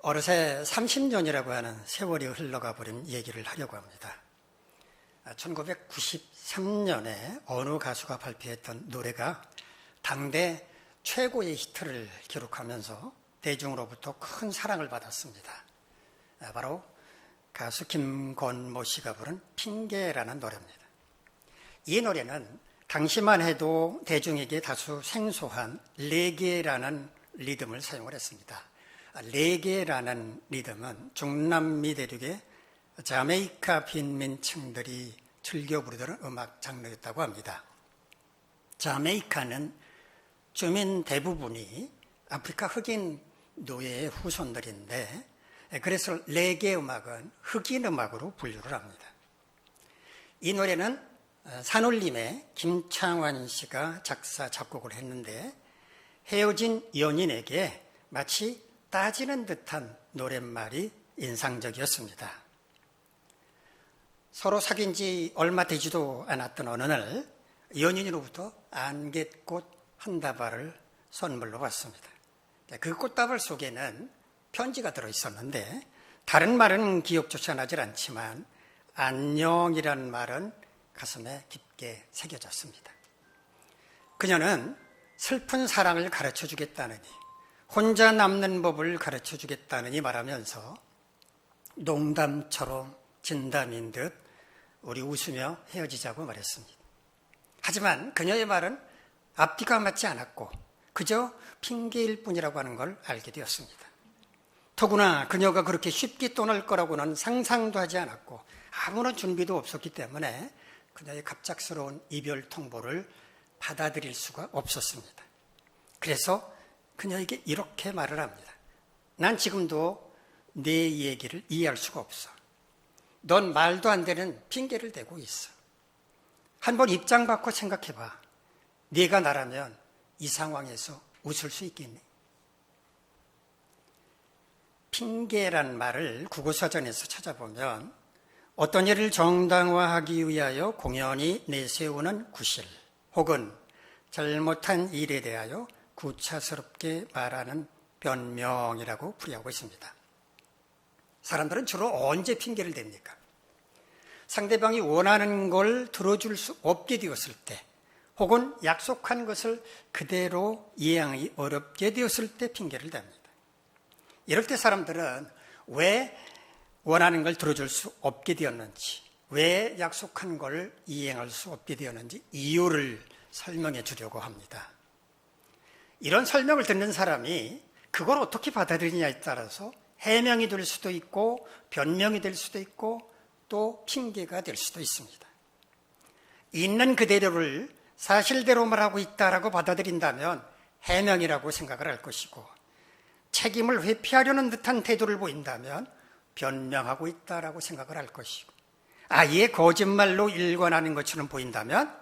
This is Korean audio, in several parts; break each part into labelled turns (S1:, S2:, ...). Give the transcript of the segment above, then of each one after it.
S1: 어느새 30년이라고 하는 세월이 흘러가 버린 얘기를 하려고 합니다. 1993년에 어느 가수가 발표했던 노래가 당대 최고의 히트를 기록하면서 대중으로부터 큰 사랑을 받았습니다. 바로 가수 김건모 씨가 부른 핑계라는 노래입니다. 이 노래는 당시만 해도 대중에게 다소 생소한 레게라는 리듬을 사용을 했습니다. 레게라는 리듬은 중남미 대륙의 자메이카 빈민층들이 즐겨 부르던 음악 장르였다고 합니다. 자메이카는 주민 대부분이 아프리카 흑인 노예의 후손들인데, 그래서 레게 음악은 흑인 음악으로 분류를 합니다. 이 노래는 산울림의 김창완 씨가 작사, 작곡을 했는데 헤어진 연인에게 마치 따지는 듯한 노랫말이 인상적이었습니다. 서로 사귄 지 얼마 되지도 않았던 어느 날 연인으로부터 안갯꽃 한 다발을 선물로 받습니다. 그 꽃다발 속에는 편지가 들어있었는데 다른 말은 기억조차 나질 않지만 안녕이라는 말은 가슴에 깊게 새겨졌습니다. 그녀는 슬픈 사랑을 가르쳐주겠다느니 혼자 남는 법을 가르쳐주겠다느니 말하면서 농담처럼 진담인 듯 우리 웃으며 헤어지자고 말했습니다. 하지만 그녀의 말은 앞뒤가 맞지 않았고 그저 핑계일 뿐이라고 하는 걸 알게 되었습니다. 더구나 그녀가 그렇게 쉽게 떠날 거라고는 상상도 하지 않았고 아무런 준비도 없었기 때문에 그녀의 갑작스러운 이별 통보를 받아들일 수가 없었습니다. 그래서 그녀에게 이렇게 말을 합니다. 난 지금도 네 얘기를 이해할 수가 없어. 넌 말도 안 되는 핑계를 대고 있어. 한번 입장 바꿔 생각해봐. 네가 나라면 이 상황에서 웃을 수 있겠니? 핑계란 말을 국어사전에서 찾아보면 어떤 일을 정당화하기 위하여 공연히 내세우는 구실 혹은 잘못한 일에 대하여 구차스럽게 말하는 변명이라고 풀이하고 있습니다. 사람들은 주로 언제 핑계를 댑니까? 상대방이 원하는 걸 들어줄 수 없게 되었을 때 혹은 약속한 것을 그대로 이행하기 어렵게 되었을 때 핑계를 댑니다. 이럴 때 사람들은 왜 원하는 걸 들어줄 수 없게 되었는지, 왜 약속한 걸 이행할 수 없게 되었는지 이유를 설명해 주려고 합니다. 이런 설명을 듣는 사람이 그걸 어떻게 받아들이냐에 따라서 해명이 될 수도 있고 변명이 될 수도 있고 또 핑계가 될 수도 있습니다. 있는 그대로를 사실대로 말하고 있다라고 받아들인다면 해명이라고 생각을 할 것이고 책임을 회피하려는 듯한 태도를 보인다면 변명하고 있다라고 생각을 할 것이고 아예 거짓말로 일관하는 것처럼 보인다면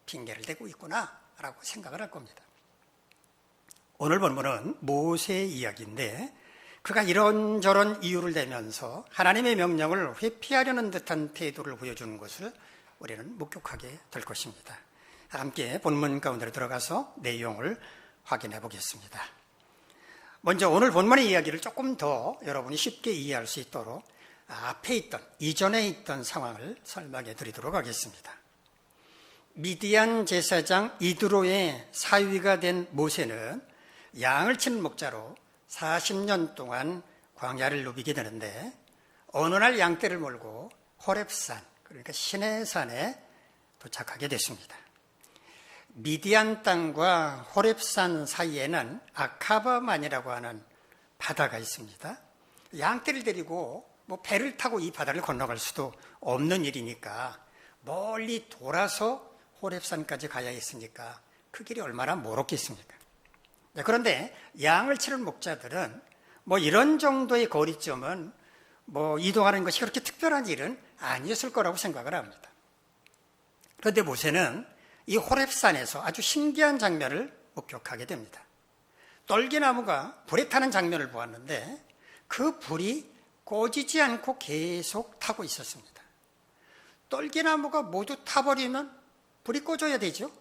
S1: 핑계를 대고 있구나라고 생각을 할 겁니다. 오늘 본문은 모세의 이야기인데 그가 이런저런 이유를 대면서 하나님의 명령을 회피하려는 듯한 태도를 보여주는 것을 우리는 목격하게 될 것입니다. 함께 본문 가운데로 들어가서 내용을 확인해 보겠습니다. 먼저 오늘 본문의 이야기를 조금 더 여러분이 쉽게 이해할 수 있도록 앞에 있던, 이전에 있던 상황을 설명해 드리도록 하겠습니다. 미디안 제사장 이드로의 사위가 된 모세는 양을 치는 목자로 40년 동안 광야를 누비게 되는데 어느 날 양떼를 몰고 호렙산, 그러니까 시내산에 도착하게 됐습니다. 미디안 땅과 호렙산 사이에는 아카바만이라고 하는 바다가 있습니다. 양떼를 데리고 배를 타고 이 바다를 건너갈 수도 없는 일이니까 멀리 돌아서 호렙산까지 가야 했으니까 그 길이 얼마나 멀었겠습니까? 그런데 양을 치는 목자들은 이런 정도의 거리점은 이동하는 것이 그렇게 특별한 일은 아니었을 거라고 생각을 합니다. 그런데 모세는 이 호렙산에서 아주 신기한 장면을 목격하게 됩니다. 떨기나무가 불에 타는 장면을 보았는데 그 불이 꺼지지 않고 계속 타고 있었습니다. 떨기나무가 모두 타버리면 불이 꺼져야 되죠.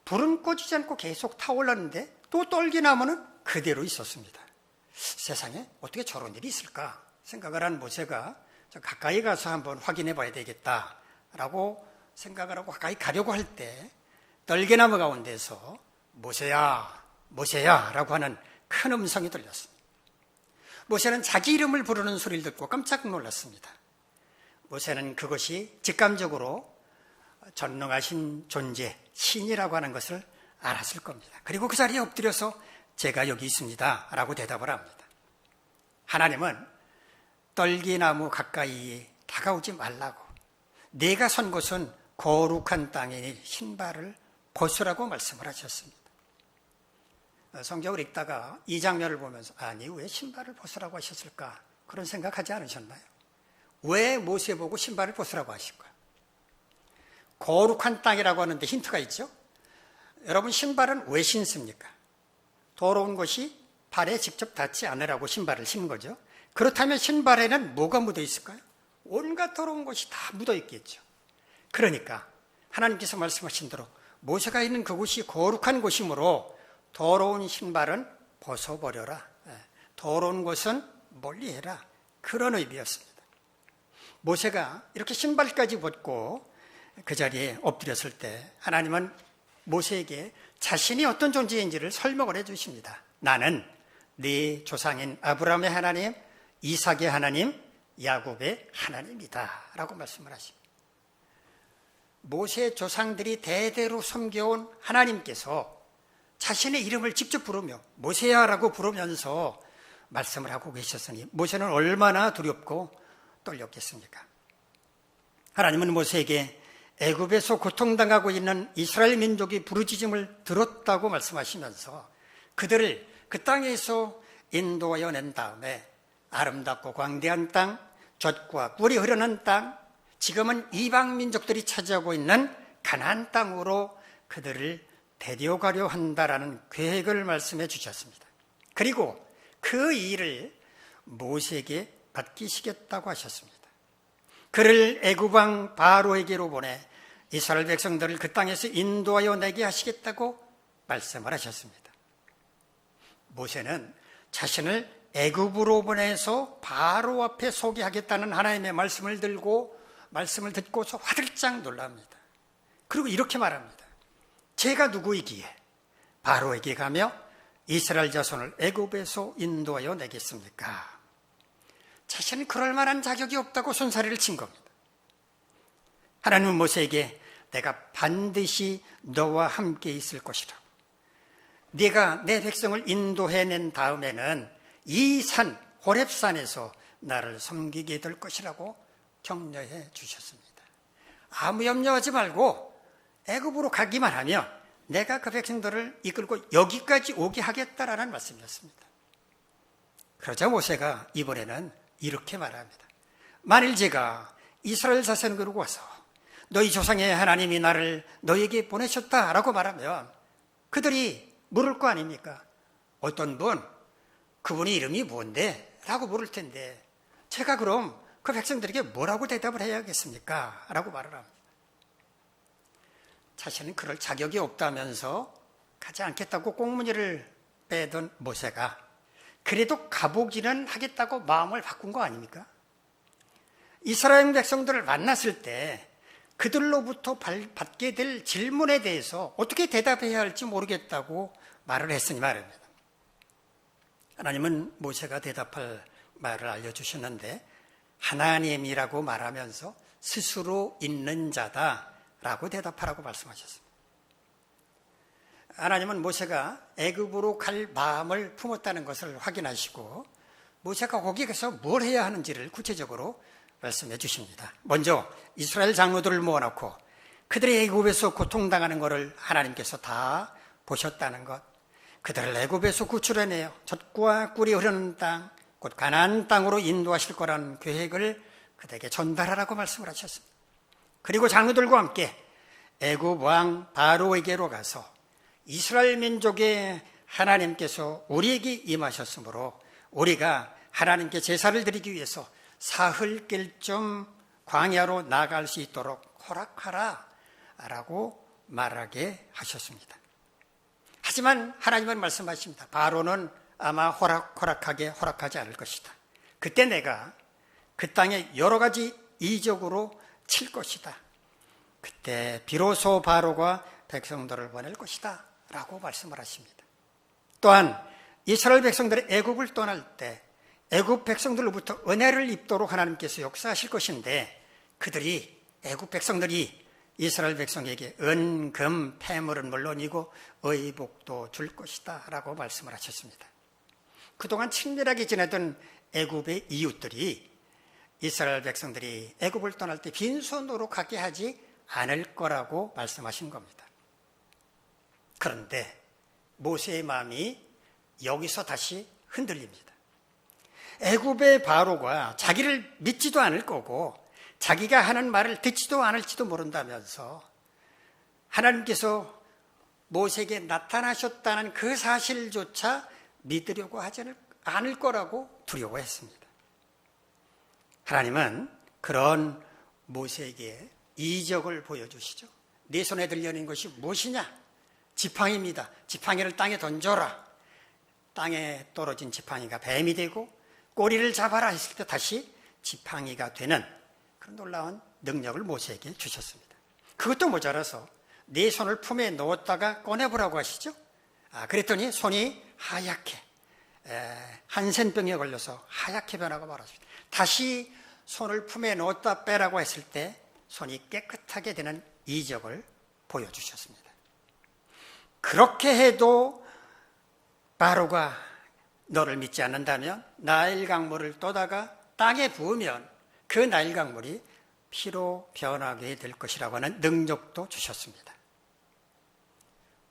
S1: 불은 꺼지지 않고 계속 타올랐는데 또 떨기나무는 그대로 있었습니다. 세상에 어떻게 저런 일이 있을까 생각을 한 모세가 가까이 가서 한번 확인해 봐야 되겠다라고 생각을 하고 가까이 가려고 할 때 떨게나무 가운데서 모세야, 모세야 라고 하는 큰 음성이 들렸습니다. 모세는 자기 이름을 부르는 소리를 듣고 깜짝 놀랐습니다. 모세는 그것이 직감적으로 전능하신 존재, 신이라고 하는 것을 알았을 겁니다. 그리고 그 자리에 엎드려서 제가 여기 있습니다 라고 대답을 합니다. 하나님은 떨기나무 가까이 다가오지 말라고, 내가 선 곳은 거룩한 땅이니 신발을 벗으라고 말씀을 하셨습니다. 성경을 읽다가 이 장면을 보면서 아니 왜 신발을 벗으라고 하셨을까 그런 생각하지 않으셨나요? 왜 모세 보고 신발을 벗으라고 하실까요? 거룩한 땅이라고 하는데 힌트가 있죠. 여러분 신발은 왜 신습니까? 더러운 것이 발에 직접 닿지 않으라고 신발을 신는 거죠. 그렇다면 신발에는 뭐가 묻어 있을까요? 온갖 더러운 것이 다 묻어 있겠죠. 그러니까 하나님께서 말씀하신 대로 모세가 있는 그곳이 거룩한 곳이므로 더러운 신발은 벗어버려라, 더러운 것은 멀리해라, 그런 의미였습니다. 모세가 이렇게 신발까지 벗고 그 자리에 엎드렸을 때 하나님은 모세에게 자신이 어떤 존재인지를 설명을 해주십니다. 나는 네 조상인 아브라함의 하나님, 이삭의 하나님, 야곱의 하나님이다 라고 말씀을 하십니다. 모세의 조상들이 대대로 섬겨온 하나님께서 자신의 이름을 직접 부르며 모세야 라고 부르면서 말씀을 하고 계셨으니 모세는 얼마나 두렵고 떨렸겠습니까? 하나님은 모세에게 애굽에서 고통당하고 있는 이스라엘 민족이 부르짖음을 들었다고 말씀하시면서 그들을 그 땅에서 인도하여 낸 다음에 아름답고 광대한 땅, 젖과 꿀이 흐르는 땅, 지금은 이방 민족들이 차지하고 있는 가나안 땅으로 그들을 데려가려 한다라는 계획을 말씀해 주셨습니다. 그리고 그 일을 모세에게 맡기시겠다고 하셨습니다. 그를 애굽 왕 바로에게로 보내 이스라엘 백성들을 그 땅에서 인도하여 내게 하시겠다고 말씀을 하셨습니다. 모세는 자신을 애굽으로 보내서 바로 앞에 서게 하겠다는 하나님의 말씀을 듣고서 화들짝 놀랍니다. 그리고 이렇게 말합니다. 제가 누구이기에 바로에게 가며 이스라엘 자손을 애굽에서 인도하여 내겠습니까? 자신은 그럴 만한 자격이 없다고 손사래를 친 겁니다. 하나님은 모세에게 내가 반드시 너와 함께 있을 것이라, 네가 내 백성을 인도해낸 다음에는 이 산 호렙산에서 나를 섬기게 될 것이라고 격려해 주셨습니다. 아무 염려하지 말고 애굽으로 가기만 하면 내가 그 백성들을 이끌고 여기까지 오게 하겠다라는 말씀이었습니다. 그러자 모세가 이번에는 이렇게 말합니다. 만일 제가 이스라엘 자손을 그러고 와서 너희 조상의 하나님이 나를 너에게 보내셨다라고 말하면 그들이 물을 거 아닙니까? 어떤 분, 그분의 이름이 뭔데? 라고 물을 텐데 제가 그럼 그 백성들에게 뭐라고 대답을 해야겠습니까? 라고 말을 합니다. 자신은 그럴 자격이 없다면서 가지 않겠다고 꽁무니를 빼던 모세가 그래도 가보기는 하겠다고 마음을 바꾼 거 아닙니까? 이스라엘 백성들을 만났을 때 그들로부터 받게 될 질문에 대해서 어떻게 대답해야 할지 모르겠다고 말을 했으니 말입니다. 하나님은 모세가 대답할 말을 알려주셨는데 하나님이라고 말하면서 스스로 있는 자다라고 대답하라고 말씀하셨습니다. 하나님은 모세가 애굽으로 갈 마음을 품었다는 것을 확인하시고 모세가 거기 가서 뭘 해야 하는지를 구체적으로 말씀해 주십니다. 먼저 이스라엘 장로들을 모아놓고 그들이 애굽에서 고통당하는 것을 하나님께서 다 보셨다는 것, 그들을 애굽에서 구출해내어 젖과 꿀이 흐르는 땅, 곧 가나안 땅으로 인도하실 거라는 계획을 그들에게 전달하라고 말씀을 하셨습니다. 그리고 장로들과 함께 애굽 왕 바로에게로 가서 이스라엘 민족의 하나님께서 우리에게 임하셨으므로 우리가 하나님께 제사를 드리기 위해서 사흘 길 좀 광야로 나갈 수 있도록 허락하라 라고 말하게 하셨습니다. 하지만 하나님은 말씀하십니다. 바로는 아마 호락호락하게 허락하지 않을 것이다. 그때 내가 그 땅에 여러 가지 이적으로 칠 것이다. 그때 비로소 바로가 백성들을 보낼 것이다 라고 말씀을 하십니다. 또한 이스라엘 백성들이 애굽을 떠날 때 애굽 백성들로부터 은혜를 입도록 하나님께서 역사하실 것인데 그들이 애굽 백성들이 이스라엘 백성에게 은, 금, 폐물은 물론이고 의복도 줄 것이다 라고 말씀을 하셨습니다. 그동안 친밀하게 지내던 애굽의 이웃들이 이스라엘 백성들이 애굽을 떠날 때 빈손으로 가게 하지 않을 거라고 말씀하신 겁니다. 그런데 모세의 마음이 여기서 다시 흔들립니다. 애굽의 바로가 자기를 믿지도 않을 거고 자기가 하는 말을 듣지도 않을지도 모른다면서 하나님께서 모세에게 나타나셨다는 그 사실조차 믿으려고 하지 않을 거라고 두려워했습니다. 하나님은 그런 모세에게 이적을 보여주시죠. 네 손에 들려있는 것이 무엇이냐? 지팡이입니다. 지팡이를 땅에 던져라. 땅에 떨어진 지팡이가 뱀이 되고 꼬리를 잡아라 했을 때 다시 지팡이가 되는 그런 놀라운 능력을 모세에게 주셨습니다. 그것도 모자라서 네 손을 품에 넣었다가 꺼내보라고 하시죠. 그랬더니 손이 하얗게 한센병에 걸려서 하얗게 변하고 말았습니다. 다시 손을 품에 넣었다 빼라고 했을 때 손이 깨끗하게 되는 이적을 보여주셨습니다. 그렇게 해도 바로가 너를 믿지 않는다면 나일 강물을 떠다가 땅에 부으면 그 나일 강물이 피로 변하게 될 것이라고 하는 능력도 주셨습니다.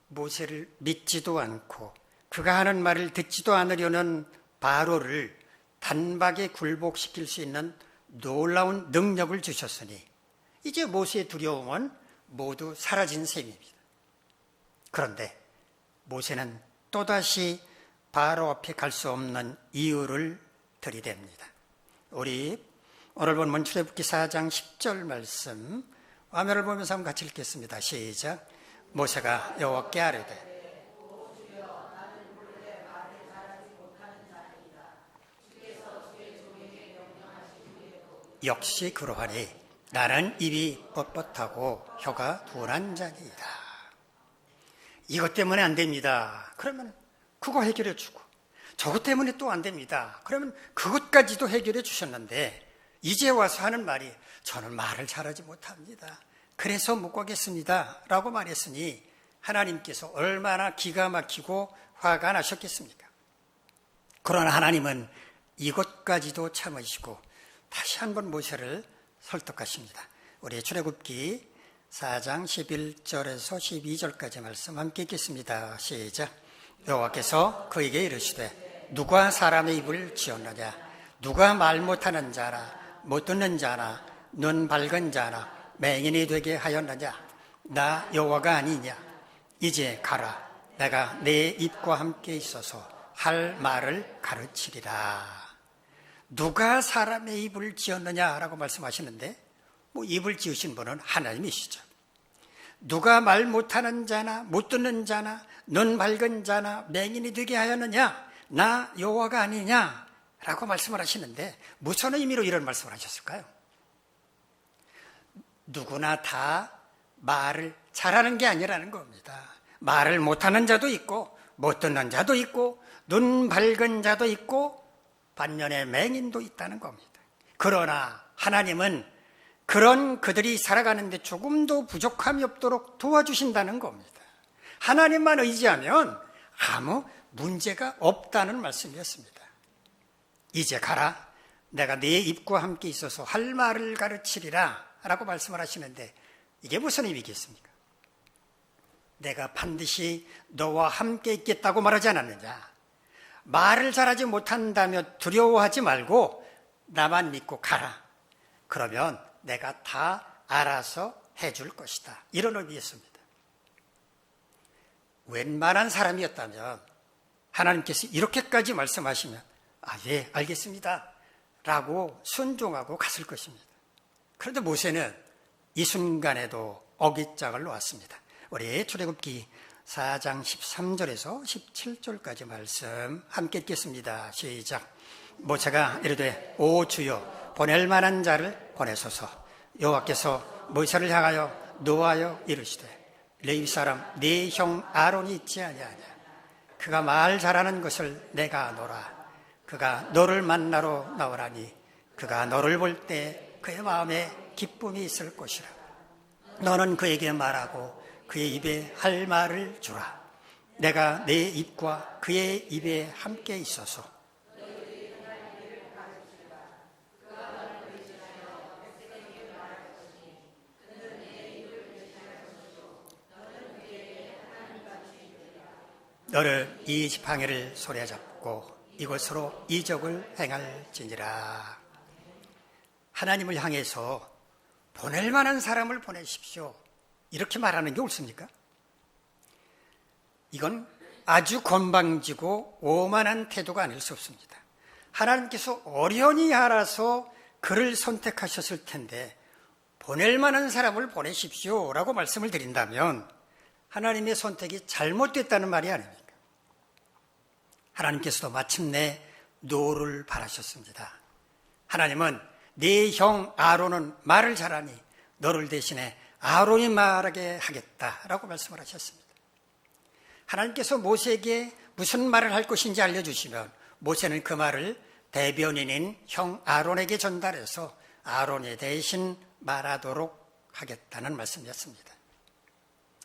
S1: 모세를 믿지도 않고 그가 하는 말을 듣지도 않으려는 바로를 단박에 굴복시킬 수 있는 놀라운 능력을 주셨으니 이제 모세의 두려움은 모두 사라진 셈입니다. 그런데 모세는 또다시 바로 앞에 갈 수 없는 이유를 들이댑니다. 우리 오늘 본문 출애굽기 4장 10절 말씀 화면을 보면서 한번 같이 읽겠습니다. 시작. 모세가 여호와께 아뢰되 역시 그러하니 나는 입이 뻣뻣하고 혀가 둔한 자니이다. 이것 때문에 안 됩니다. 그러면 그거 해결해 주고 저것 때문에 또 안 됩니다. 그러면 그것까지도 해결해 주셨는데 이제 와서 하는 말이 저는 말을 잘하지 못합니다. 그래서 못 가겠습니다 라고 말했으니 하나님께서 얼마나 기가 막히고 화가 나셨겠습니까? 그러나 하나님은 이것까지도 참으시고 다시 한번 모세를 설득하십니다. 우리 출애굽기 4장 11절에서 12절까지 말씀 함께 읽겠습니다. 시작. 여호와께서 그에게 이르시되 누가 사람의 입을 지었느냐? 누가 말 못하는 자나 못 듣는 자나 눈 밝은 자나 맹인이 되게 하였느냐? 나 여호와가 아니냐? 이제 가라. 내가 내 입과 함께 있어서 할 말을 가르치리라. 누가 사람의 입을 지었느냐라고 말씀하시는데 입을 지으신 분은 하나님이시죠. 누가 말 못하는 자나 못 듣는 자나 눈 밝은 자나 맹인이 되게 하였느냐? 나 여호와가 아니냐라고 말씀을 하시는데 무슨 의미로 이런 말씀을 하셨을까요? 누구나 다 말을 잘하는 게 아니라는 겁니다. 말을 못하는 자도 있고 못 듣는 자도 있고 눈 밝은 자도 있고 반면에 맹인도 있다는 겁니다. 그러나 하나님은 그런 그들이 살아가는데 조금도 부족함이 없도록 도와주신다는 겁니다. 하나님만 의지하면 아무 문제가 없다는 말씀이었습니다. 이제 가라. 내가 네 입과 함께 있어서 할 말을 가르치리라 라고 말씀을 하시는데 이게 무슨 의미겠습니까? 내가 반드시 너와 함께 있겠다고 말하지 않았느냐? 말을 잘하지 못한다며 두려워하지 말고 나만 믿고 가라. 그러면 내가 다 알아서 해줄 것이다. 이런 의미였습니다. 웬만한 사람이었다면 하나님께서 이렇게까지 말씀하시면 예, 알겠습니다 라고 순종하고 갔을 것입니다. 그런데 모세는 이 순간에도 어깃장을 놓았습니다. 우리 출애굽기 4장 13절에서 17절까지 말씀 함께 읽겠습니다. 시작. 모세가 이르되 오 주여 보낼 만한 자를 보내소서. 여호와께서 모세를 향하여 노하여 이르시되 레위 사람 네 형 아론이 있지 아니하냐. 그가 말 잘하는 것을 내가 아노라. 그가 너를 만나러 나오라니 그가 너를 볼 때 그의 마음에 기쁨이 있을 것이라. 너는 그에게 말하고 그의 입에 할 말을 주라. 내가 내 입과 그의 입에 함께 있어서 너를 이 지팡이를 손에 잡고 이곳으로 이적을 행할지니라. 하나님을 향해서 보낼 만한 사람을 보내십시오. 이렇게 말하는 게 옳습니까? 이건 아주 건방지고 오만한 태도가 아닐 수 없습니다. 하나님께서 어련히 알아서 그를 선택하셨을 텐데 보낼 만한 사람을 보내십시오 라고 말씀을 드린다면 하나님의 선택이 잘못됐다는 말이 아닙니까? 하나님께서도 마침내 노를 바라셨습니다. 하나님은 네 형 아론은 말을 잘하니 너를 대신에 아론이 말하게 하겠다라고 말씀을 하셨습니다. 하나님께서 모세에게 무슨 말을 할 것인지 알려주시면 모세는 그 말을 대변인인 형 아론에게 전달해서 아론이 대신 말하도록 하겠다는 말씀이었습니다.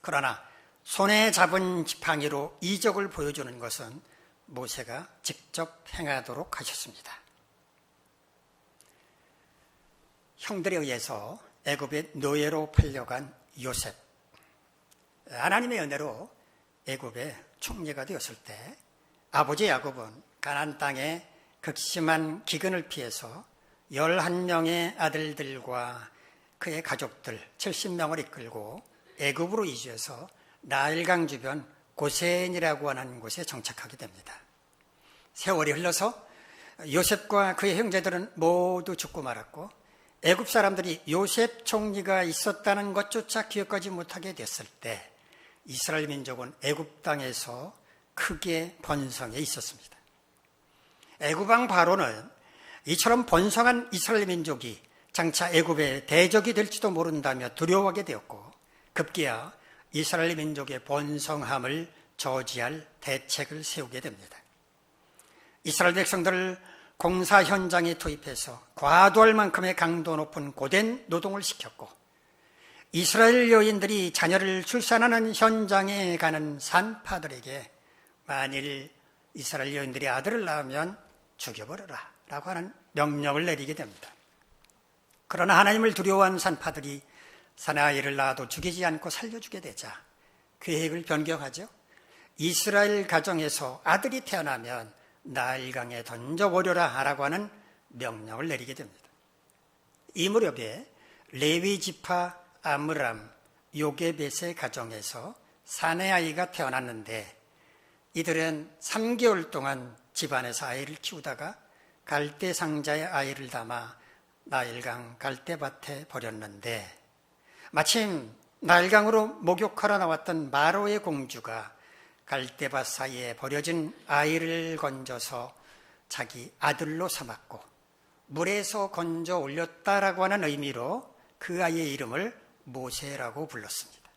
S1: 그러나 손에 잡은 지팡이로 이적을 보여주는 것은 모세가 직접 행하도록 하셨습니다. 형들에 의해서 애굽의 노예로 팔려간 요셉, 하나님의 은혜로 애굽의 총리가 되었을 때 아버지 야곱은 가나안 땅에 극심한 기근을 피해서 11명의 아들들과 그의 가족들 70명을 이끌고 애굽으로 이주해서 나일강 주변 고센이라고 하는 곳에 정착하게 됩니다. 세월이 흘러서 요셉과 그의 형제들은 모두 죽고 말았고 애굽 사람들이 요셉 총리가 있었다는 것조차 기억하지 못하게 됐을 때 이스라엘 민족은 애굽 땅에서 크게 번성해 있었습니다. 애굽 왕 바로는 이처럼 번성한 이스라엘 민족이 장차 애굽의 대적이 될지도 모른다며 두려워하게 되었고 급기야 이스라엘 민족의 번성함을 저지할 대책을 세우게 됩니다. 이스라엘 백성들을 공사 현장에 투입해서 과도할 만큼의 강도 높은 고된 노동을 시켰고 이스라엘 여인들이 자녀를 출산하는 현장에 가는 산파들에게 만일 이스라엘 여인들이 아들을 낳으면 죽여버려라 라고 하는 명령을 내리게 됩니다. 그러나 하나님을 두려워한 산파들이 사내아이를 낳아도 죽이지 않고 살려주게 되자 계획을 변경하죠. 이스라엘 가정에서 아들이 태어나면 나일강에 던져버려라 라고 하는 명령을 내리게 됩니다. 이 무렵에 레위 지파 아므람, 요게벳의 가정에서 사내아이가 태어났는데 이들은 3개월 동안 집안에서 아이를 키우다가 갈대 상자에 아이를 담아 나일강 갈대밭에 버렸는데 마침 나일강으로 목욕하러 나왔던 마로의 공주가 갈대밭 사이에 버려진 아이를 건져서 자기 아들로 삼았고 물에서 건져 올렸다라고 하는 의미로 그 아이의 이름을 모세라고 불렀습니다.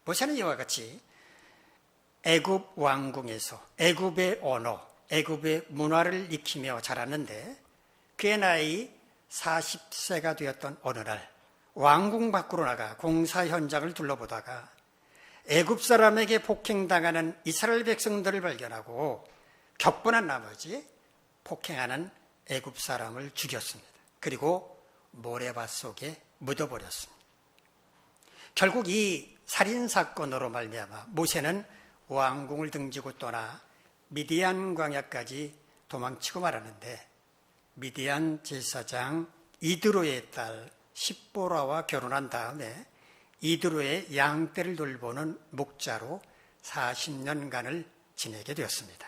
S1: 모세는 이와 같이 애굽 왕궁에서 애굽의 언어, 애굽의 문화를 익히며 자랐는데 그의 나이 40세가 되었던 어느 날 왕궁 밖으로 나가 공사 현장을 둘러보다가 애굽 사람에게 폭행당하는 이스라엘 백성들을 발견하고 격분한 나머지 폭행하는 애굽 사람을 죽였습니다. 그리고 모래밭 속에 묻어버렸습니다. 결국 이 살인사건으로 말미암아 모세는 왕궁을 등지고 떠나 미디안 광야까지 도망치고 말았는데 미디안 제사장 이드로의 딸 십보라와 결혼한 다음에 이드로의 양떼를 돌보는 목자로 40년간을 지내게 되었습니다.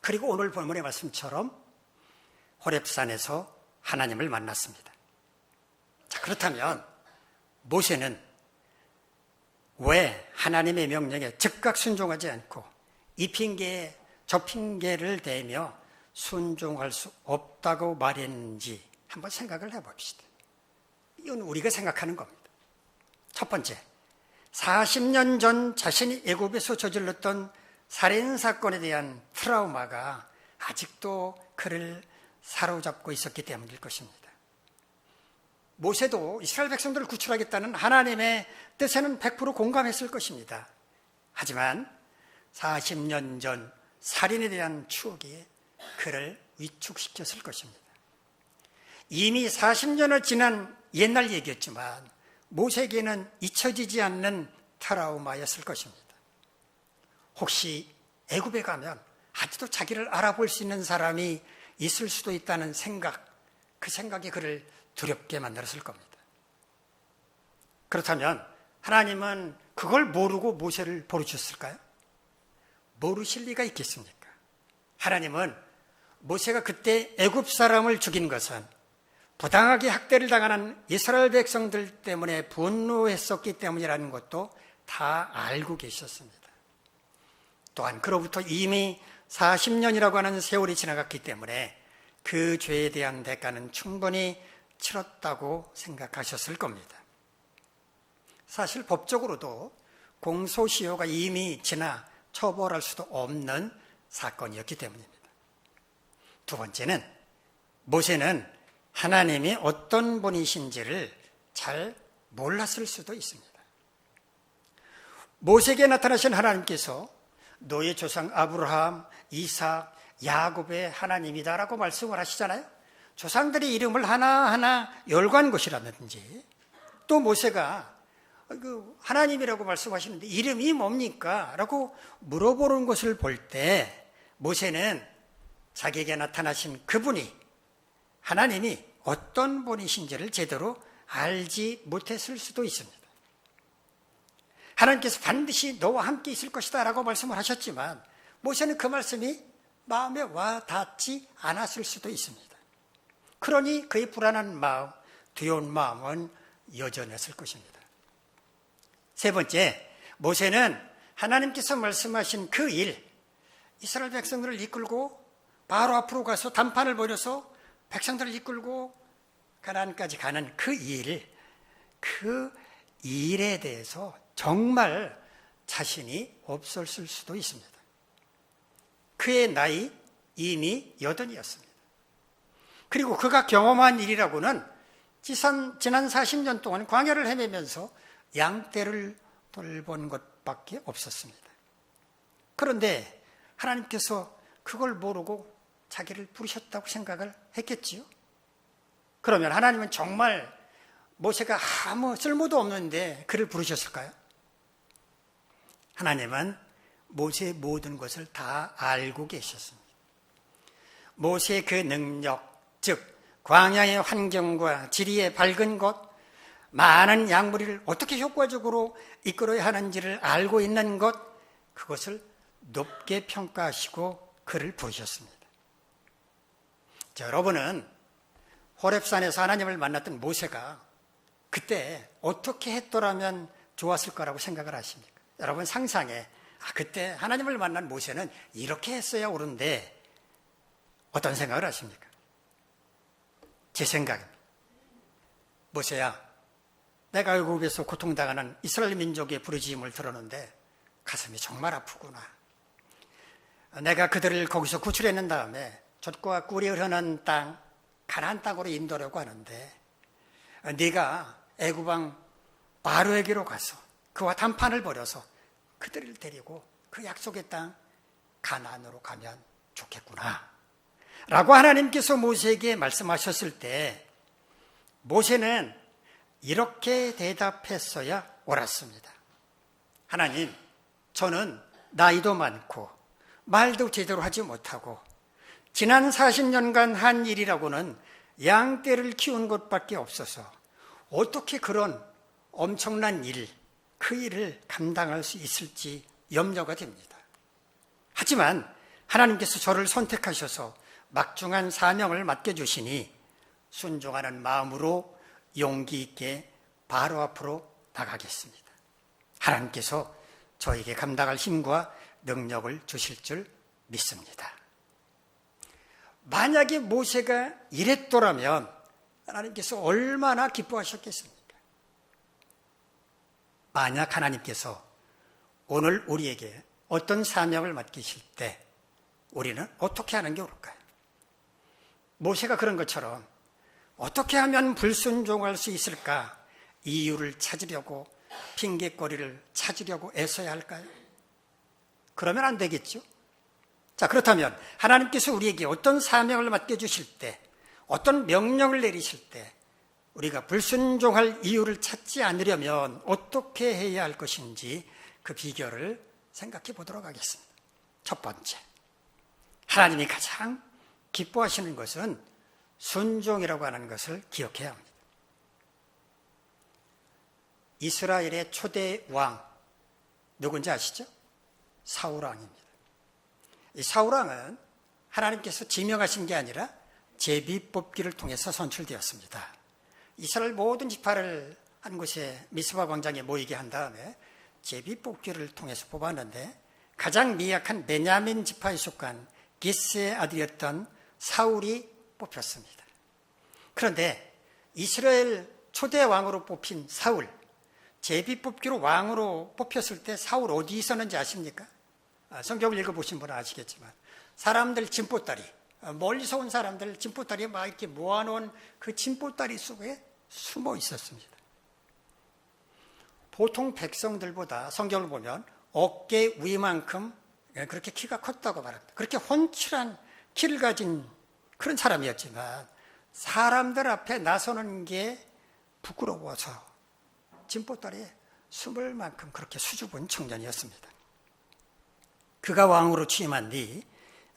S1: 그리고 오늘 본문의 말씀처럼 호렙산에서 하나님을 만났습니다. 자, 그렇다면 모세는 왜 하나님의 명령에 즉각 순종하지 않고 이 핑계에 저 핑계를 대며 순종할 수 없다고 말했는지 한번 생각을 해봅시다. 이건 우리가 생각하는 겁니다. 첫 번째, 40년 전 자신이 애굽에서 저질렀던 살인사건에 대한 트라우마가 아직도 그를 사로잡고 있었기 때문일 것입니다. 모세도 이스라엘 백성들을 구출하겠다는 하나님의 뜻에는 100% 공감했을 것입니다. 하지만 40년 전 살인에 대한 추억이 그를 위축시켰을 것입니다. 이미 40년을 지난 옛날 얘기였지만 모세에게는 잊혀지지 않는 트라우마였을 것입니다. 혹시 애굽에 가면 아직도 자기를 알아볼 수 있는 사람이 있을 수도 있다는 생각, 그 생각이 그를 두렵게 만들었을 겁니다. 그렇다면 하나님은 그걸 모르고 모세를 부르셨을까요? 모르실 리가 있겠습니까? 하나님은 모세가 그때 애굽 사람을 죽인 것은 부당하게 학대를 당하는 이스라엘 백성들 때문에 분노했었기 때문이라는 것도 다 알고 계셨습니다. 또한 그로부터 이미 40년이라고 하는 세월이 지나갔기 때문에 그 죄에 대한 대가는 충분히 치렀다고 생각하셨을 겁니다. 사실 법적으로도 공소시효가 이미 지나 처벌할 수도 없는 사건이었기 때문입니다. 두 번째는 모세는 하나님이 어떤 분이신지를 잘 몰랐을 수도 있습니다. 모세에게 나타나신 하나님께서 너의 조상 아브라함, 이삭, 야곱의 하나님이다라고 말씀을 하시잖아요. 조상들의 이름을 하나하나 열거한 것이라든지, 또 모세가 하나님이라고 말씀하시는데 이름이 뭡니까? 라고 물어보는 것을 볼 때 모세는 자기에게 나타나신 그분이, 하나님이 어떤 분이신지를 제대로 알지 못했을 수도 있습니다. 하나님께서 반드시 너와 함께 있을 것이다 라고 말씀을 하셨지만 모세는 그 말씀이 마음에 와 닿지 않았을 수도 있습니다. 그러니 그의 불안한 마음, 두려운 마음은 여전했을 것입니다. 세 번째, 모세는 하나님께서 말씀하신 그 일, 이스라엘 백성들을 이끌고 바로 앞으로 가서 단판을 벌여서 백성들을 이끌고 가나안까지 가는 그 일에 대해서 정말 자신이 없었을 수도 있습니다. 그의 나이 이미 80이었습니다. 그리고 그가 경험한 일이라고는 지난 40년 동안 광야를 헤매면서 양떼를 돌본 것밖에 없었습니다. 그런데 하나님께서 그걸 모르고 자기를 부르셨다고 생각을 했겠지요. 그러면 하나님은 정말 모세가 아무 쓸모도 없는데 그를 부르셨을까요? 하나님은 모세의 모든 것을 다 알고 계셨습니다. 모세의 그 능력, 즉 광야의 환경과 지리의 밝은 것, 많은 양무리를 어떻게 효과적으로 이끌어야 하는지를 알고 있는 것, 그것을 높게 평가하시고 그를 부르셨습니다. 자, 여러분은 호렙산에서 하나님을 만났던 모세가 그때 어떻게 했더라면 좋았을 거라고 생각을 하십니까? 여러분 상상해. 그때 하나님을 만난 모세는 이렇게 했어야 옳은데 어떤 생각을 하십니까? 제 생각입니다. 모세야, 내가 애굽에서 고통당하는 이스라엘 민족의 부르짖음을 들었는데 가슴이 정말 아프구나. 내가 그들을 거기서 구출해낸 다음에 젖과 꿀이 흐르는 땅, 가나안 땅으로 인도하려고 하는데 네가 애굽 왕 바로에게로 가서 그와談판을 벌여서 그들을 데리고 그 약속의 땅 가나안으로 가면 좋겠구나 라고 하나님께서 모세에게 말씀하셨을 때 모세는 이렇게 대답했어야 옳았습니다. 하나님, 저는 나이도 많고 말도 제대로 하지 못하고 지난 40년간 한 일이라고는 양떼를 키운 것밖에 없어서 어떻게 그런 엄청난 일, 그 일을 감당할 수 있을지 염려가 됩니다. 하지만 하나님께서 저를 선택하셔서 막중한 사명을 맡겨주시니 순종하는 마음으로 용기 있게 바로 앞으로 나가겠습니다. 하나님께서 저에게 감당할 힘과 능력을 주실 줄 믿습니다. 만약에 모세가 이랬더라면 하나님께서 얼마나 기뻐하셨겠습니까? 만약 하나님께서 오늘 우리에게 어떤 사명을 맡기실 때 우리는 어떻게 하는 게 옳을까요? 모세가 그런 것처럼 어떻게 하면 불순종할 수 있을까? 이유를 찾으려고, 핑계거리를 찾으려고 애써야 할까요? 그러면 안 되겠죠? 자, 그렇다면 하나님께서 우리에게 어떤 사명을 맡겨주실 때, 어떤 명령을 내리실 때 우리가 불순종할 이유를 찾지 않으려면 어떻게 해야 할 것인지 그 비결을 생각해 보도록 하겠습니다. 첫 번째, 하나님이 가장 기뻐하시는 것은 순종이라고 하는 것을 기억해야 합니다. 이스라엘의 초대 왕 누군지 아시죠? 사울왕입니다. 이 사울왕은 하나님께서 지명하신 게 아니라 제비뽑기를 통해서 선출되었습니다. 이스라엘 모든 지파를 한 곳에 미스바 광장에 모이게 한 다음에 제비뽑기를 통해서 뽑았는데 가장 미약한 베냐민 지파에 속한 기스의 아들이었던 사울이 뽑혔습니다. 그런데 이스라엘 초대 왕으로 뽑힌 사울, 제비뽑기로 왕으로 뽑혔을 때 사울 어디 있었는지 아십니까? 성경을 읽어보신 분은 아시겠지만 사람들 진보다리, 멀리서 온 사람들 진보다리에 막 이렇게 모아놓은 그 진보다리 속에 숨어 있었습니다. 보통 백성들보다 성경을 보면 어깨 위만큼 그렇게 키가 컸다고 말합니다. 그렇게 훤칠한 키를 가진 그런 사람이었지만 사람들 앞에 나서는 게 부끄러워서 진보다리에 숨을 만큼 그렇게 수줍은 청년이었습니다. 그가 왕으로 취임한 뒤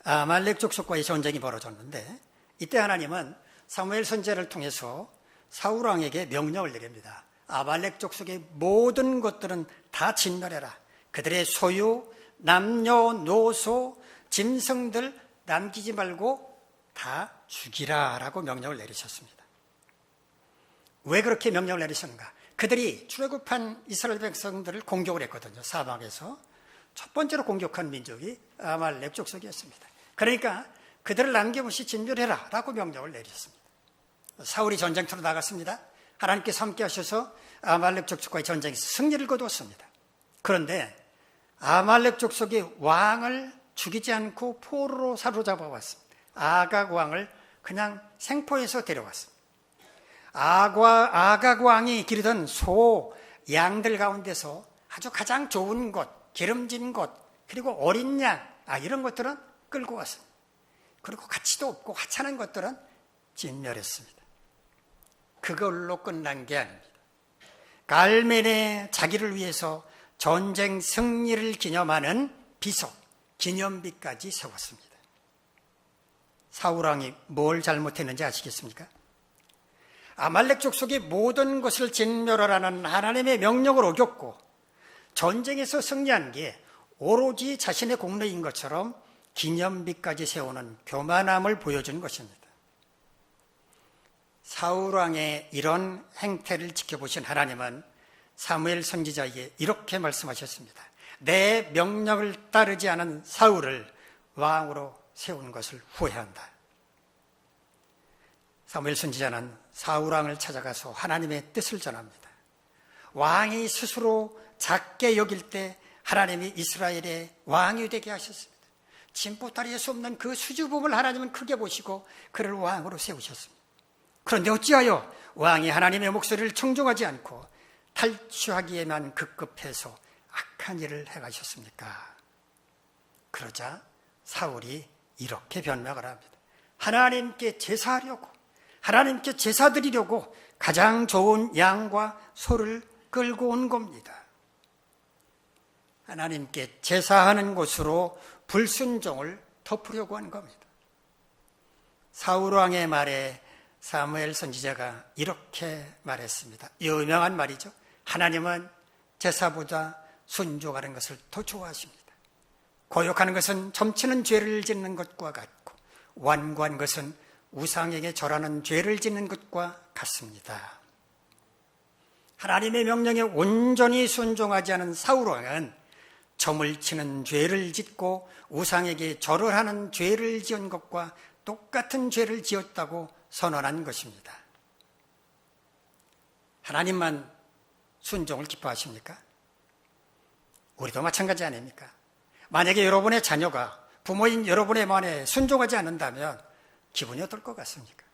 S1: 아말렉 족속과의 전쟁이 벌어졌는데 이때 하나님은 사무엘 선지자를 통해서 사울 왕에게 명령을 내립니다. 아말렉 족속의 모든 것들은 다 진멸해라. 그들의 소유, 남녀노소, 짐승들 남기지 말고 다 죽이라라고 명령을 내리셨습니다. 왜 그렇게 명령을 내리셨는가? 그들이 출애굽한 이스라엘 백성들을 공격을 했거든요. 사막에서 첫 번째로 공격한 민족이 아말렉 족속이었습니다. 그러니까 그들을 남김없이 진멸해라 라고 명령을 내리셨습니다. 사울이 전쟁터로 나갔습니다. 하나님께서 함께 하셔서 아말렉 족속과의 전쟁에서 승리를 거두었습니다. 그런데 아말렉 족속의 왕을 죽이지 않고 포로로 사로잡아 왔습니다. 아각 왕을 그냥 생포해서 데려왔습니다. 아각 왕이 기르던 소, 양들 가운데서 아주 가장 좋은 것, 기름진 것, 그리고 어린 양, 이런 것들은 끌고 왔습니다. 그리고 가치도 없고 하찮은 것들은 진멸했습니다. 그걸로 끝난 게 아닙니다. 갈멜에 자기를 위해서 전쟁 승리를 기념하는 비석, 기념비까지 세웠습니다. 사울왕이 뭘 잘못했는지 아시겠습니까? 아말렉 족속의 모든 것을 진멸하라는 하나님의 명령을 어겼고 전쟁에서 승리한 게 오로지 자신의 공로인 것처럼 기념비까지 세우는 교만함을 보여준 것입니다. 사울왕의 이런 행태를 지켜보신 하나님은 사무엘 선지자에게 이렇게 말씀하셨습니다. 내 명령을 따르지 않은 사울을 왕으로 세운 것을 후회한다. 사무엘 선지자는 사울왕을 찾아가서 하나님의 뜻을 전합니다. 왕이 스스로 작게 여길 때 하나님이 이스라엘의 왕이 되게 하셨습니다. 진보다리에 수 없는 그 수줍음을 하나님은 크게 보시고 그를 왕으로 세우셨습니다. 그런데 어찌하여 왕이 하나님의 목소리를 청종하지 않고 탈취하기에만 급급해서 악한 일을 행하셨습니까? 그러자 사울이 이렇게 변명을 합니다. 하나님께 제사하려고, 하나님께 제사 드리려고 가장 좋은 양과 소를 끌고 온 겁니다. 하나님께 제사하는 곳으로 불순종을 덮으려고 한 겁니다. 사울왕의 말에 사무엘 선지자가 이렇게 말했습니다. 유명한 말이죠. 하나님은 제사보다 순종하는 것을 더 좋아하십니다. 거역하는 것은 점치는 죄를 짓는 것과 같고 완고한 것은 우상에게 절하는 죄를 짓는 것과 같습니다. 하나님의 명령에 온전히 순종하지 않은 사울 왕은 점을 치는 죄를 짓고 우상에게 절을 하는 죄를 지은 것과 똑같은 죄를 지었다고 선언한 것입니다. 하나님만 순종을 기뻐하십니까? 우리도 마찬가지 아닙니까? 만약에 여러분의 자녀가 부모인 여러분의 말에 순종하지 않는다면 기분이 어떨 것 같습니까?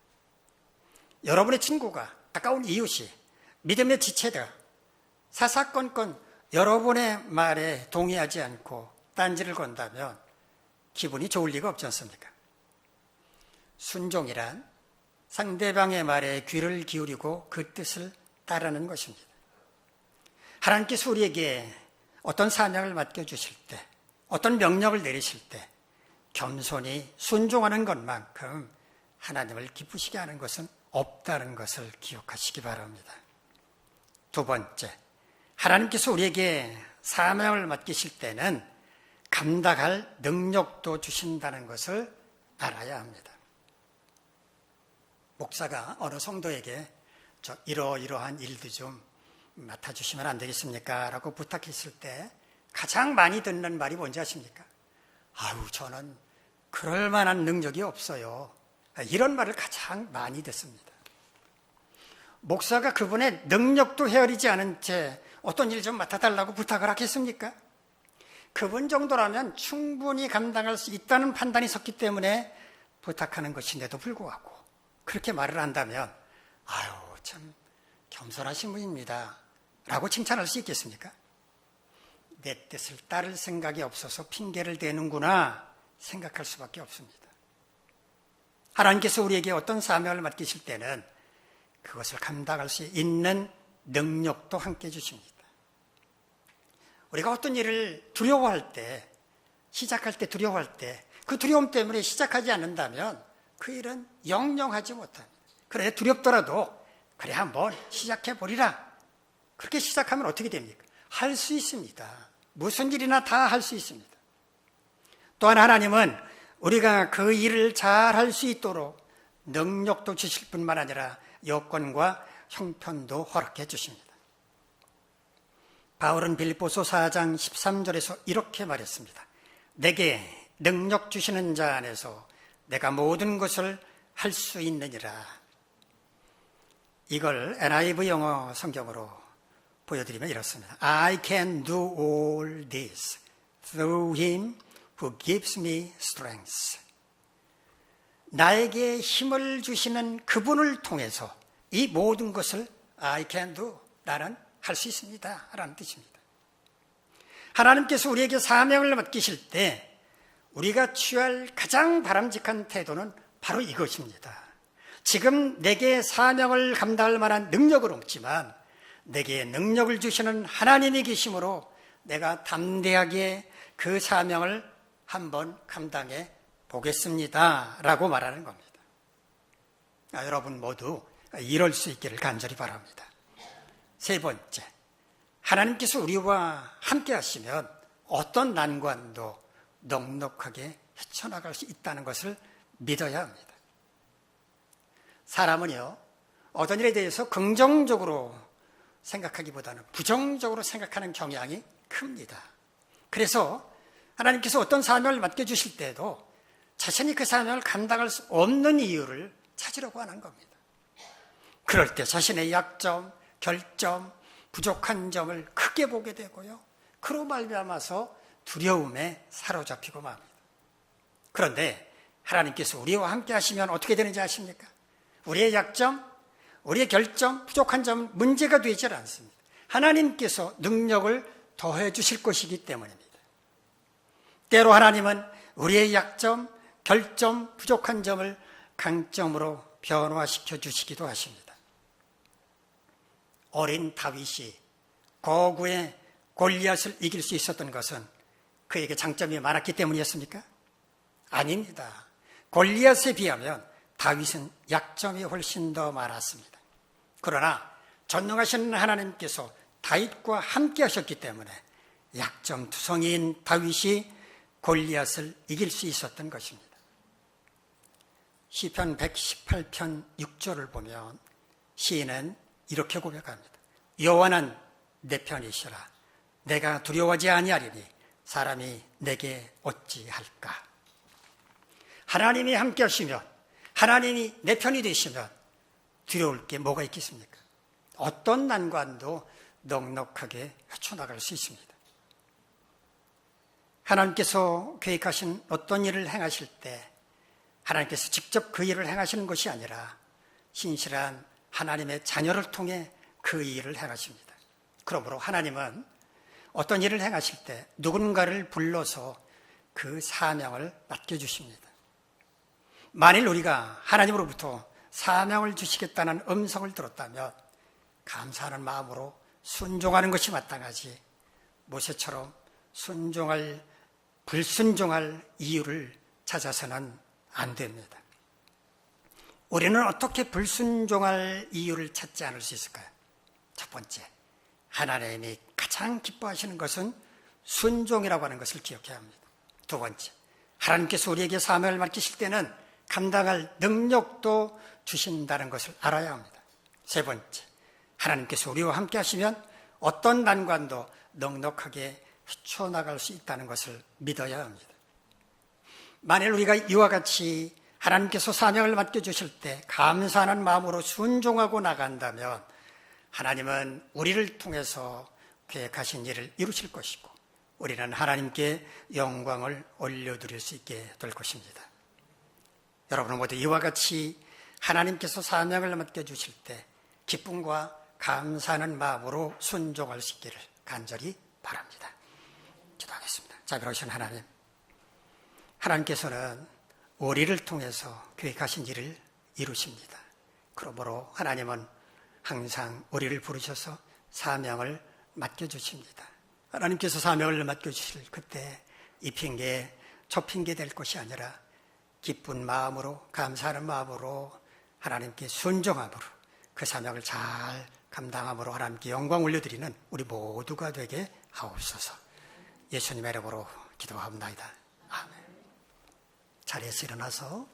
S1: 여러분의 친구가, 가까운 이웃이, 믿음의 지체가 사사건건 여러분의 말에 동의하지 않고 딴지를 건다면 기분이 좋을 리가 없지 않습니까? 순종이란 상대방의 말에 귀를 기울이고 그 뜻을 따르는 것입니다. 하나님께서 우리에게 어떤 사명을 맡겨주실 때, 어떤 명령을 내리실 때 겸손히 순종하는 것만큼 하나님을 기쁘시게 하는 것은 없다는 것을 기억하시기 바랍니다. 두 번째, 하나님께서 우리에게 사명을 맡기실 때는 감당할 능력도 주신다는 것을 알아야 합니다. 목사가 어느 성도에게 이러이러한 일도 좀 맡아주시면 안 되겠습니까? 라고 부탁했을 때 가장 많이 듣는 말이 뭔지 아십니까? 아유, 저는 그럴 만한 능력이 없어요. 이런 말을 가장 많이 듣습니다. 목사가 그분의 능력도 헤아리지 않은 채 어떤 일 좀 맡아달라고 부탁을 하겠습니까? 그분 정도라면 충분히 감당할 수 있다는 판단이 섰기 때문에 부탁하는 것인데도 불구하고 그렇게 말을 한다면 아유, 참 겸손하신 분입니다 라고 칭찬할 수 있겠습니까? 내 뜻을 따를 생각이 없어서 핑계를 대는구나 생각할 수밖에 없습니다. 하나님께서 우리에게 어떤 사명을 맡기실 때는 그것을 감당할 수 있는 능력도 함께 주십니다. 우리가 어떤 일을 두려워할 때, 시작할 때 두려워할 때 그 두려움 때문에 시작하지 않는다면 그 일은 영영하지 못합니다. 그래, 두렵더라도 그래 한번 시작해보리라. 그렇게 시작하면 어떻게 됩니까? 할 수 있습니다. 무슨 일이나 다 할 수 있습니다. 또한 하나님은 우리가 그 일을 잘 할 수 있도록 능력도 주실 뿐만 아니라 여건과 형편도 허락해 주십니다. 바울은 빌립보서 4장 13절에서 이렇게 말했습니다. 내게 능력 주시는 자 안에서 내가 모든 것을 할 수 있느니라. 이걸 NIV 영어 성경으로 보여드리면 이렇습니다. I can do all this through him who gives me strength. 나에게 힘을 주시는 그분을 통해서 이 모든 것을 I can do, 나는 할 수 있습니다 라는 뜻입니다. 하나님께서 우리에게 사명을 맡기실 때 우리가 취할 가장 바람직한 태도는 바로 이것입니다. 지금 내게 사명을 감당할 만한 능력은 없지만 내게 능력을 주시는 하나님이 계심으로 내가 담대하게 그 사명을 한번 감당해 보겠습니다 라고 말하는 겁니다. 여러분 모두 이럴 수 있기를 간절히 바랍니다. 세 번째, 하나님께서 우리와 함께 하시면 어떤 난관도 넉넉하게 헤쳐나갈 수 있다는 것을 믿어야 합니다. 사람은요, 어떤 일에 대해서 긍정적으로 생각하기보다는 부정적으로 생각하는 경향이 큽니다. 그래서 하나님께서 어떤 사명을 맡겨주실 때도 자신이 그 사명을 감당할 수 없는 이유를 찾으려고 하는 겁니다. 그럴 때 자신의 약점, 결점, 부족한 점을 크게 보게 되고요. 그로 말미암아서 두려움에 사로잡히고 맙니다. 그런데 하나님께서 우리와 함께 하시면 어떻게 되는지 아십니까? 우리의 약점, 우리의 결점, 부족한 점은 문제가 되지 않습니다. 하나님께서 능력을 더해 주실 것이기 때문입니다. 때로 하나님은 우리의 약점, 결점, 부족한 점을 강점으로 변화시켜 주시기도 하십니다. 어린 다윗이 거구의 골리앗을 이길 수 있었던 것은 그에게 장점이 많았기 때문이었습니까? 아닙니다. 골리앗에 비하면 다윗은 약점이 훨씬 더 많았습니다. 그러나 전능하신 하나님께서 다윗과 함께 하셨기 때문에 약점 투성이인 다윗이 골리앗을 이길 수 있었던 것입니다. 시편 118편 6절을 보면 시인은 이렇게 고백합니다. 여호와는 내 편이시라. 내가 두려워하지 아니하리니 사람이 내게 어찌할까. 하나님이 함께 하시면, 하나님이 내 편이 되시면 두려울 게 뭐가 있겠습니까? 어떤 난관도 넉넉하게 헤쳐나갈 수 있습니다. 하나님께서 계획하신 어떤 일을 행하실 때 하나님께서 직접 그 일을 행하시는 것이 아니라 신실한 하나님의 자녀를 통해 그 일을 행하십니다. 그러므로 하나님은 어떤 일을 행하실 때 누군가를 불러서 그 사명을 맡겨주십니다. 만일 우리가 하나님으로부터 사명을 주시겠다는 음성을 들었다면 감사하는 마음으로 순종하는 것이 마땅하지, 모세처럼 불순종할 이유를 찾아서는 안 됩니다. 우리는 어떻게 불순종할 이유를 찾지 않을 수 있을까요? 첫 번째, 하나님이 가장 기뻐하시는 것은 순종이라고 하는 것을 기억해야 합니다. 두 번째, 하나님께서 우리에게 사명을 맡기실 때는 감당할 능력도 주신다는 것을 알아야 합니다. 세 번째, 하나님께서 우리와 함께 하시면 어떤 난관도 넉넉하게 헤쳐나갈 수 있다는 것을 믿어야 합니다. 만일 우리가 이와 같이 하나님께서 사명을 맡겨주실 때 감사하는 마음으로 순종하고 나간다면 하나님은 우리를 통해서 계획하신 일을 이루실 것이고 우리는 하나님께 영광을 올려드릴 수 있게 될 것입니다. 여러분은 모두 이와 같이 하나님께서 사명을 맡겨주실 때 기쁨과 감사하는 마음으로 순종할 수 있기를 간절히 바랍니다. 기도하겠습니다. 자비로우신 하나님, 하나님께서는 우리를 통해서 계획하신 일을 이루십니다. 그러므로 하나님은 항상 우리를 부르셔서 사명을 맡겨주십니다. 하나님께서 사명을 맡겨주실 그때 이 핑계 저 핑계 될 것이 아니라 기쁜 마음으로, 감사하는 마음으로 하나님께 순종함으로 그 사명을 잘 감당함으로 하나님께 영광 올려드리는 우리 모두가 되게 하옵소서. 예수님의 이름으로 기도합니다. 아멘. 자리에서 일어나서